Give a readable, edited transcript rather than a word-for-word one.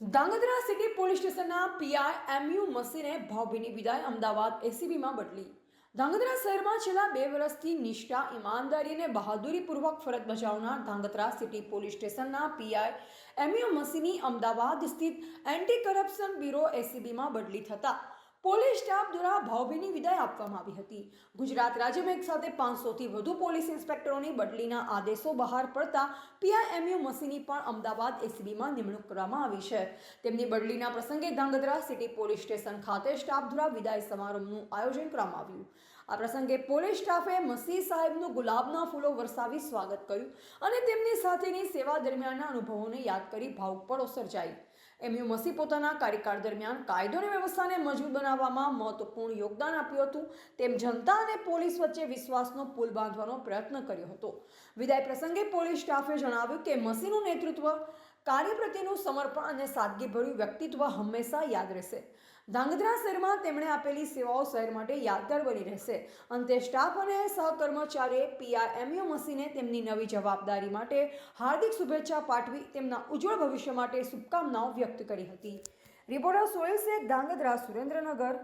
Dhrangadhra city police સ્ટેશનના PI MU મસીને ભાવભીની વિદાય અમદાવાદ એસીબીમાં બદલી. ધાંગધ્રા શહેરમાં છેલ્લા 2 વર્ષથી નિષ્ઠા, ઈમાનદારી અને બહાદુરીપૂર્વક ફરજ બજાવનાર ધાંગધ્રા સિટી પોલીસ સ્ટેશનના પીઆઈ એમયુ મસીની અમદાવાદ સ્થિત એન્ટી કરપ્શન બ્યુરો એસીબીમાં બદલી થતાં પોલીસ સ્ટાફ દ્વારા ભાવભીની વિદાય આપવામાં આવી હતી. ગુજરાત રાજ્યમાં એક સાથે 500થી વધુ પોલીસ ઇન્સ્પેક્ટરોની બદલીના આદેશો બહાર પડતા પીઆઈએમયુ મસીની પણ અમદાવાદ એસીબીમાં નિમણૂક કરવામાં આવી છે. તેમની બદલીના પ્રસંગે ધાંગધ્રા સિટી પોલીસ સ્ટેશન ખાતે સ્ટાફ દ્વારા વિદાય સમારોહનું આયોજન કરવામાં આવ્યું. આ પ્રસંગે પોલીસ સ્ટાફે મસી સાહેબનું ગુલાબના ફૂલો વરસાવી સ્વાગત કર્યું અને તેમની સાથેની સેવા દરમિયાનના અનુભવોને યાદ કરી ભાવુક પળો સર્જાઈ. એમયુ મસી પોતાના કાર્યકાળ દરમિયાન કાયદો અને વ્યવસ્થાને મજબૂત બનાવવામાં મહત્વપૂર્ણ યોગદાન આપ્યું હતું. તેમ જનતા અને પોલીસ વચ્ચે વિશ્વાસનો પુલ બાંધવાનો પ્રયત્ન કર્યો હતો. વિદાય પ્રસંગે પોલીસ સ્ટાફે જણાવ્યું કે મસીનું નેતૃત્વ, કાર્ય પ્રત્યેનું સમર્પણ અને સાદગીભર્યું વ્યક્તિત્વ હંમેશા યાદ રહેશે. ધાંગધ્રા શહેરમાં તેમણે આપેલી સેવાઓ શહેર માટે યાદગાર બની રહેશે. અંતે સ્ટાફ અને સહકર્મચારીએ પીઆઈએમયુ મસીને તેમની નવી જવાબદારી માટે હાર્દિક શુભેચ્છા પાઠવી તેમના ઉજ્જવળ ભવિષ્ય માટે શુભકામનાઓ વ્યક્ત કરી હતી. રિપોર્ટર સોહેલ શેખ, ધાંગધ્રા, સુરેન્દ્રનગર.